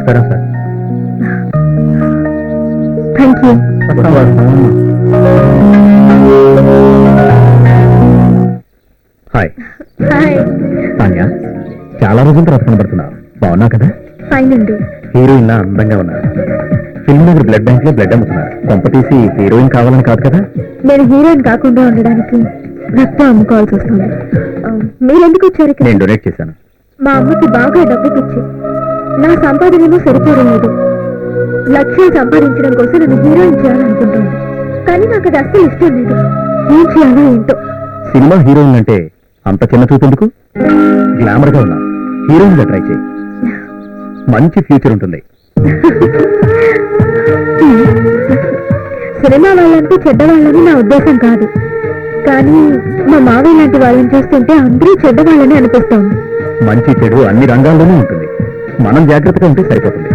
నమస్కారం sir. Thank you. Hi hi. Tanya, చాలా రోజుల తర్వాత కనబడుతున్నావు. బాగున్నావు కదా? ఫైన్ అండి. హీరోయిన్ లా అందంగా ఉన్నారు. ఫిల్మ్ నగర్ బ్లడ్ బ్యాంక్ లో బ్లడ్ అమ్ముతున్నారు. కొంప తీసి హీరోయిన్ కావాలని కాదు కదా? నేను హీరోయిన్ కాకుండా ఉండడానికి రక్తం అమ్ముకోవాల్సి వస్తుంది. మీరెందుకు వచ్చారు ఇక్కడ? నేను డొనేట్ చేశాను. మా అమ్మకి బాగా డబ్బు పిచ్చి. నా సంపాదనేమో సరిపోవడం లేదు. లక్ష్యం సంపాదించడం కోసం నన్ను హీరోయిన్ చేయాలనుకుంటుంది. కానీ నాకు అది అస్సలు ఇష్టం లేదు. ఏం చేయాలో ఏంటో. సినిమా హీరోయిన్ అంటే అంత చిన్న చూపెందుకు? గ్లామర్ గా ఉన్నా హీరోయిన్ గా ట్రై చేయి. మంచి ఫ్యూచర్ ఉంటుంది. సినిమా వాళ్ళంటే చెడ్డవాళ్ళని నా ఉద్దేశం కాదు. కానీ మా మావయ్య లాంటి వాళ్ళని చూస్తుంటే అందరూ చెడ్డవాళ్ళని అనిపిస్తోంది. మంచి చెడు అన్ని రంగాల్లోనూ ఉంటుంది. మనం జాగ్రత్తగా ఉంటే సరిపోతుంది.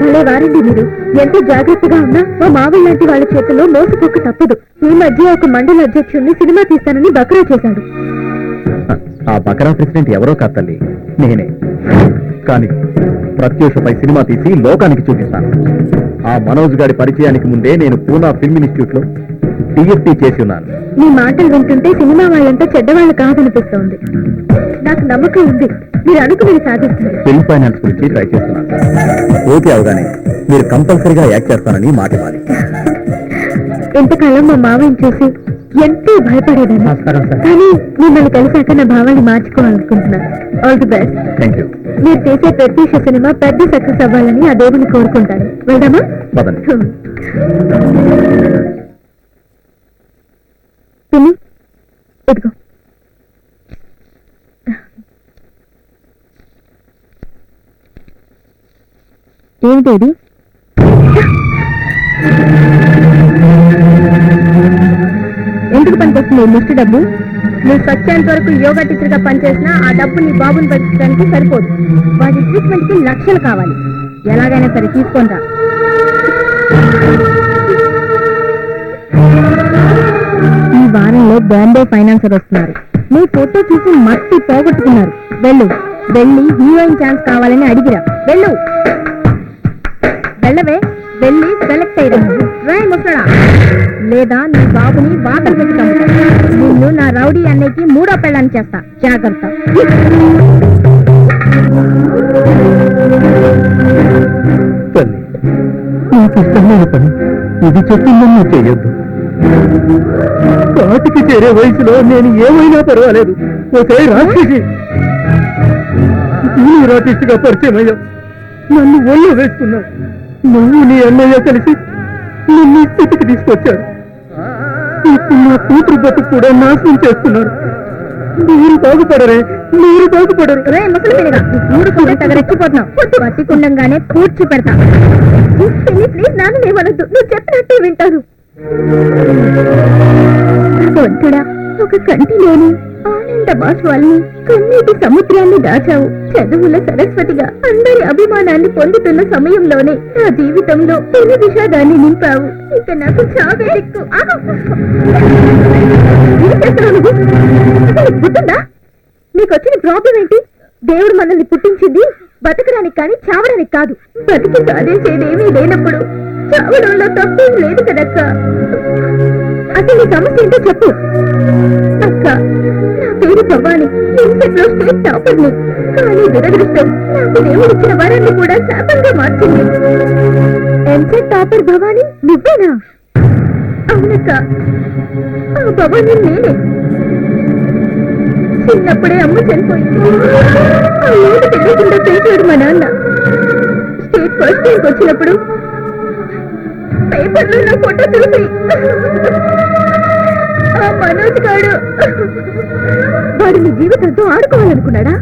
భలే వారండి మీరు. ఎంత జాగ్రత్తగా ఉన్నా మా మావయ్య లాంటి వాళ్ళ చేతుల్లో మోసపోక తప్పదు. ఈ మధ్య ఒక మండల అధ్యక్షుడిని సినిమా తీస్తానని బకరా చేశాడు. ఆ బకరా ప్రెసిడెంట్ ఎవరో కాదు తల్లి, నేనే. కానీ ప్రత్యూషపై సినిమా తీసి లోకానికి చూపిస్తాను. ఆ మనోజ్ గారి పరిచయానికి ముందే నేను పూనా ఫిల్మ్ ఇన్స్టిట్యూట్ లో టీఎఫ్టీ చేసి ఉన్నాను. మీ మాటలు వింటుంటే సినిమా వాళ్ళంతా చెడ్డవాళ్ళు కాదనిపిస్తోంది. నాకు నమ్మకం ఉంది, మీరు అనుకుని సాధిస్తారు. ఫిల్మ్ ఫైనాన్స్ గురించి ట్రై చేస్తున్నాను. ఓకే అవగానే మీరు కంపల్సరీగా యాక్ట్ చేస్తానని మాట ఇవ్వాలి. ఎంతకాలం మా మావయ్యని చూసి ఎంతో భయపడేదాన్ని. కానీ మిమ్మల్ని కలిసాక నా భావాన్ని మార్చుకోవాలనుకుంటున్నాను. All the best. Thank you. మీరు చేసే ప్రత్యూష సినిమా పెద్ద సక్సెస్ అవ్వాలని ఆ దేవుని కోరుకుంటాను. వెళ్దామా? పిన్ని, ఇదిగో. ఏమిటి? ఎందుకు పనికొస్తుంది లిస్ట్ డబ్బు? నువ్వు సత్యాంత వరకు యోగా టీచర్ గా పనిచేసినా ఆ డబ్బు నీ బాబుని బతికడానికి సరిపోదు. వాటి ట్రీట్మెంట్ కి లక్షలు కావాలి. ఎలాగైనా సరే తీసుకుంటా. ఈ వారంలో బాంబే ఫైనాన్సర్ వస్తున్నారు. నీ ఫోటో చూసి మట్టి పోగొట్టుకున్నారు. వెళ్ళు, వెళ్ళి హీరోయిన్ ఛాన్స్ కావాలని అడిగిరా. వెళ్ళు, వెళ్ళవే. వెళ్ళి సెలెక్ట్ అయ్యడం ముసడా, లేదా నీ బాబుని బాధలు పెట్టుతాను. నిన్ను నా రౌడీ అన్నయ్యకి మూడో పెళ్ళాన్ని చేస్తా. జాగ్రత్త. నాకు ఇష్టమైన పని ఇది చెప్పిందని చెయ్యొద్దు. కాటికి చేరే వయసులో నేను ఏమైనా పర్వాలేదు. ఒకే రాక్షసి ఆర్టిస్ట్ గా పరిచయం అయ్యావు. నన్ను ఒళ్ళో వేసుకున్నావు. నువ్వు నీ అన్నయ్య కలిసి నిన్ను స్థితికి తీసుకొచ్చారు. ఇప్పుడు నా కూతురు బతుకు కూడా నాశనం చేస్తున్నారు. మీరు బాగుపడరే, మీరు బాగుపడరు. రెచ్చిపోతున్నావు. బతికుండంగానే కూర్చి పెడతా. ప్లీజ్ నాన్న ఏమనొద్దు. నువ్వు చెప్పినట్టే వింటారు. భగవంతుడా, ఒక కంటి లేని ఆనంద బాష్పాల్ని, కన్నీటి సముద్రాన్ని దాచావు. చదువుల సరస్వతిగా అందరి అభిమానాన్ని పొందుతున్న సమయంలోనే నా జీవితంలో పెను విషాదాన్ని నింపావు. ఇక నాకు చావే దిక్కు. గుర్తుందా? నీకు వచ్చిన ప్రాబ్లం ఏంటి? దేవుడు మనల్ని పుట్టించింది బతకడానికి కానీ చావడానికి కాదు. బతికి సాధించేదేమీ లేనప్పుడు చావడంలో తప్పేం లేదు కదక్క. అసలు నీ సమస్య ఏంటో చెప్పు. అక్క, నా పేరు భవాని. ఎంసెట్ లో స్టేట్ టాపర్ని. కానీ దురదృష్టం నాకు దేవుడిచ్చిన వరాన్ని కూడా శాపంగా మార్చింది. ఎంసెట్ టాపర్ భవాని నువ్వేనా? అవునక్క, ఆ భవాని నేనే. చిన్నప్పుడే అమ్మ చనిపోయింది. ఆ ఏడు తెలియకుండా పెంచాడు మా నాన్న. స్టేట్ ఫస్ట్ టైంకి వచ్చినప్పుడు పేపర్లో నా ఫోటో చూసి ఆ మనోజ్ గాడు వాడు నీ జీవితంతో ఆడుకోవాలనుకున్నాడా?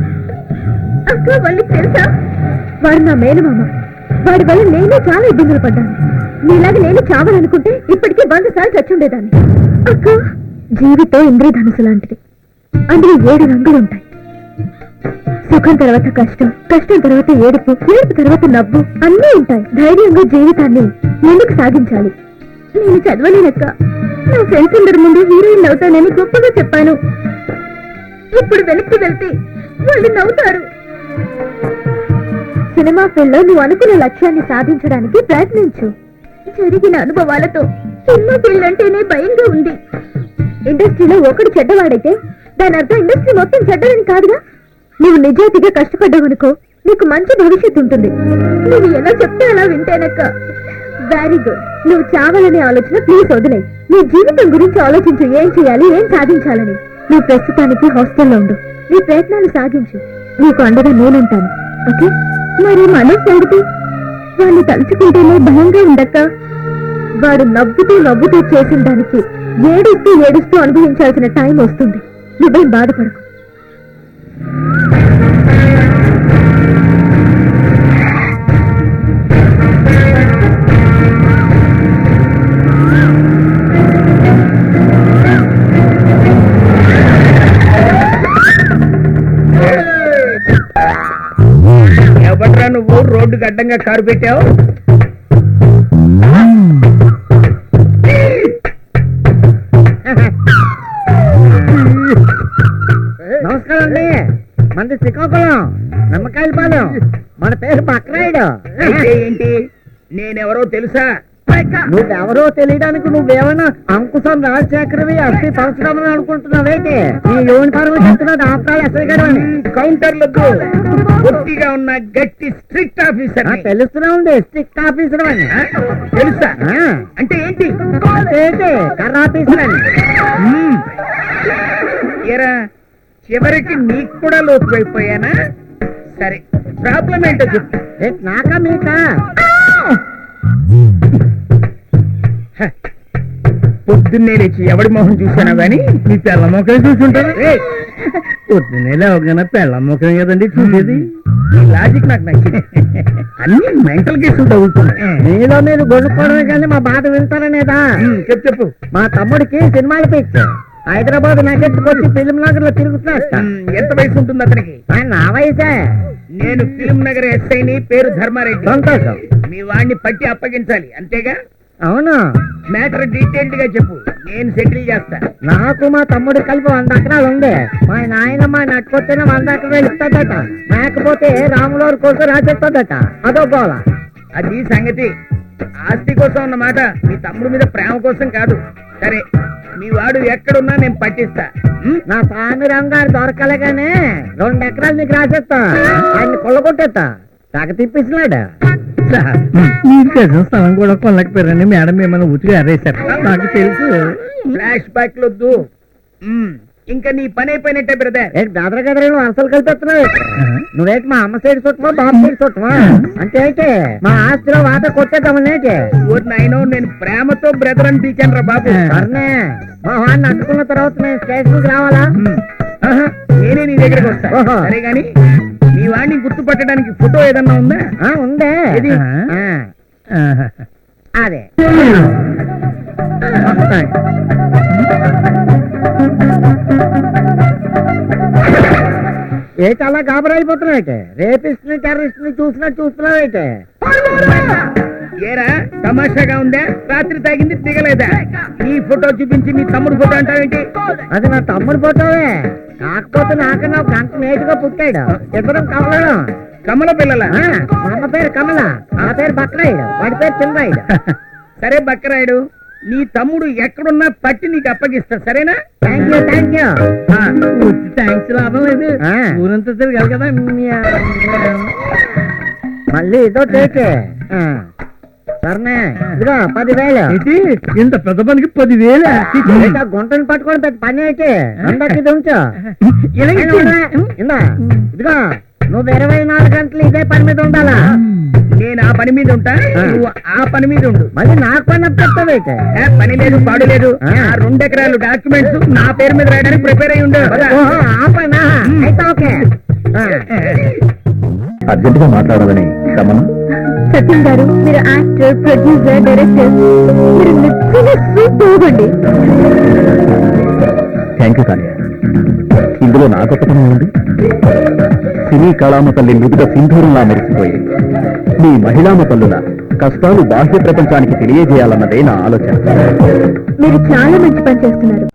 అక్క, వాళ్ళకి తెలుసా? వాడు నా మేనమామ. వాడి వల్ల నేను చాలా ఇబ్బందులు పడ్డాను. నీలాగా నేను చావాలనుకుంటే ఇప్పటికీ 100 సార్లు చచ్చుండేదాన్ని. అక్క, జీవితం ఇంద్రధనుసు లాంటిది. అందులో 7 రంగులుంటాయి. సుఖం తర్వాత కష్టం, కష్టం తర్వాత ఏడుపు, ఏడుపు తర్వాత నవ్వు అన్నీ ఉంటాయి. ధైర్యంగా జీవితాన్ని ముందుకు సాగించాలి. నేను చదవలేనక్క. నా ఫ్రెండ్స్ అందరి ముందు హీరోయిన్ అవుతానని గొప్పగా చెప్పాను. ఇప్పుడు వెనక్కి వెళ్తే వాళ్ళు నవ్వుతారు. సినిమా ఫీల్డ్ లో నువ్వు అనుకున్న లక్ష్యాన్ని సాధించడానికి ప్రయత్నించు. జరిగిన అనుభవాలతో సినిమా ఫీల్డ్ అంటేనే భయంగా ఉంది. ఇండస్ట్రీలో ఒకడు చెడ్డవాడైతే దాని అర్థం ఇండస్ట్రీ మొత్తం చెడ్డదని కాదుగా. నువ్వు నిజాయితీగా కష్టపడ్డావనుకో, నీకు మంచి భవిష్యత్తు ఉంటుంది. నువ్వు ఎలా చెప్తే అలా వింటేనక్క. Very good. నువ్వు చావాలనే ఆలోచన ప్లీజ్ వదిలేయ్. నీ జీవితం గురించి ఆలోచించు, ఏం చేయాలి, ఏం సాధించాలని. నువ్వు ప్రస్తుతానికి హాస్టల్లో ఉండు, నీ ప్రయత్నాలు సాగించు. నీకు అండగా నేనుంటాను, ఓకే? మరి మనసు సంగతి వాడిని తలుచుకుంటేనే భయంగా ఉండక్క. వాడు నవ్వుతూ నవ్వుతూ చేసిన దానికి ఏడుస్తూ ఏడుస్తూ అనుభవించాల్సిన టైం వస్తుంది. నువ్వేం బాధపడకు. ఎవట్రా నువ్వు రోడ్డుకి అడ్డంగా కారు పెట్టావు? నమస్కారం అండి, మనది శ్రీకాకుళం నిమ్మకాయలపాలెం. మన పేరు బక్రాయుడు. అయితే ఏంటి, నేనెవరో తెలుసా? నువ్వెవరో తెలియడానికి నువ్వేమైనా అంకుశం రాజశేఖరవి అస్థి పరశురామని అనుకుంటున్నావేంటి? నీ యూనిఫార్మ్ చెప్తున్నది ఆఫ్రాల్ ఎస్ఐ గారు అని. కౌంటర్లకు గట్టిగా ఉన్న గట్టి స్ట్రిక్ట్ ఆఫీసర్. తెలుస్తూనే ఉంది, స్ట్రిక్ట్ ఆఫీసర్ అని. తెలుసా? ఆ, అంటే ఏంటి? ఏంటి కర్ర ఆఫీసర్ అని. ఏరా, చివరికి నీకు కూడా లోతువైపోయానా? సరే, ప్రాబ్లం ఏంటో చెప్పు. నాకా మీకా? పొద్దున్నే లేచి ఎవడి మొహం చూసానా గానీ నీ పెళ్ళ మొఖం చూసుంటాను. పొద్దున్నే లేవగానే పెళ్ళ మొఖం కదండి చూసేది. ఈ లాజిక్ నాకు నచ్చింది. అన్ని మెంటల్ కేసులు తగులుతున్నాయి. నీలో నేను గొడుక్కోవడమే కానీ మా బాధ వింటారనేదా? చెప్పు. మా తమ్ముడికి సినిమాలు పిచ్చి. హైదరాబాద్ నగెత్తుకొచ్చి ఫిలిం నగర్ లో తిరుగుతున్నాడు. ఎంత వయసు ఉంటుంది అతనికి? నా వయసే. నేను ఫిలిం నగర్ ఎస్ఐని, పేరు ధర్మారెడ్డి. సంతోషం. మీ వాడిని పట్టి అప్పగించాలి, అంతేగా? అవును. మ్యాటర్ డీటెయిల్డ్ గా చెప్పు, నేను సెటిల్ చేస్తా. నాకు మా తమ్ముడు కలిపి 100 ఎకరాలు ఉంది. మా నాయనమ్మ నట్టుకొచ్చిన 100 ఎకరాలు ఇస్తుందట. లేకపోతే రాములవారి కోసం రాసేస్తుందట. అదో గోల. అది సంగతి. ఆస్తి కోసం అన్నమాట, మీ తమ్ముడు మీద ప్రేమ కోసం కాదు. సరే, మీ వాడు ఎక్కడున్నా నేను పట్టిస్తా. నా స్వామి రామ్ గారు దొరకలేగానే 2 ఎకరాలు నీకు రాసేస్తా. ఆయన్ని కొల్లగొట్టేస్తా. తెగ తిప్పిస్తున్నాడు. స్థలం కూడా కొనలేకపోయారని మేడం ఏమైనా ఉతిగా అరేశారు. నాకు తెలుసు. ఫ్లాష్ బ్యాక్ లొద్దు. ఇంకా నీ పని అయిపోయినట్టే బ్రదర్. ఏంటి బెదర గదర అసలు కలిపేస్తున్నావు? నువ్వేంటి మా అమ్మ సైడ్ చుట్టమా బాబు సైడ్ చుట్టమా? అంటే అయితే మా ఆస్తిలో వాత కొట్టేద్దామనేటి. నాయనో, నేను ప్రేమతో బ్రదర్ అని పిలిచాను రా బాబు. సరేనే, మా వాడిని అట్టుకున్న తర్వాత నేను స్టేషన్కి రావాలా? నేనే నీ దగ్గరకు వస్తా. ఓహో. సరే గాని మీ వాడిని గుర్తుపట్టడానికి ఫోటో ఏదన్నా ఉందా? ఉందే. ఏది? అదే. ఏంటి అలా గాబరైపోతున్నావు? రేపిస్ట్ ని టెర్రరిస్ట్ ని చూస్తున్నావు? ఏరా, తమాషాగా ఉందా? రాత్రి తాగింది దిగలేదా? ఈ ఫోటో చూపించి మీ తమ్ముడు ఫోటో అంటావేంటి? అది నా తమ్ముడు ఫోటోవే. కాకపోతే నాకన్నా ఒక గంట నేటుగా పుట్టాడు. ఇద్దరం కమలం. కమల పిల్లల? మా అమ్మ పేరు కమల, నా పేరు బక్రాయుడు, వాడి పేరు చిన్నరాయుడు. సరే బక్రాయుడు, నీ తమ్ముడు ఎక్కడున్నా పట్టి నీకు అప్పగిస్తా, సరేనా? Thank you. థ్యాంక్స్ లాభం లేదు, ఊరంతా తిరగాలి కదా. మళ్ళీ ఇదో టేకే. సరేనే, ఇదిగో 10,000. ఇంత పెద్ద పనికి 10,000? గుంటను పట్టుకొని పెద్ద పని అయితే అందరికి ఇది ఉంచు. ఇందా, ఇదిగో నువ్వు 24 గంటలు ఇదే పని మీద ఉండాలా? నేను ఆ పని మీద ఉంటా, నువ్వు ఆ పని మీద ఉండు. మళ్ళీ నాకు పని అప్పచెప్తావైతే? పని లేదు, పాడు లేదు. 2 ఎకరాలు డాక్యుమెంట్స్ నా పేరు మీద రాయడానికి ప్రిపేర్ అయ్యి ఉండు. ఆ పనా? అయితే ఓకే. అర్జెంట్ గా మాట్లాడాలని రమణ. సత్యం గారు, మీరు యాక్టర్, ప్రొడ్యూసర్, డైరెక్టర్, మీరు నిజంగా సూపర్ అండి. Thank you కానియా. ఇందులో నా గొప్పతనం ఉంది. సినీ కళామ తల్లి మృదుగ సింధూరంలా మెరిసిపోయి మీ మహిళామ తల్లుల కష్టాలు బాహ్య ప్రపంచానికి తెలియజేయాలన్నదే నా ఆలోచన. మీరు చాలా మంచి పని చేస్తున్నారు.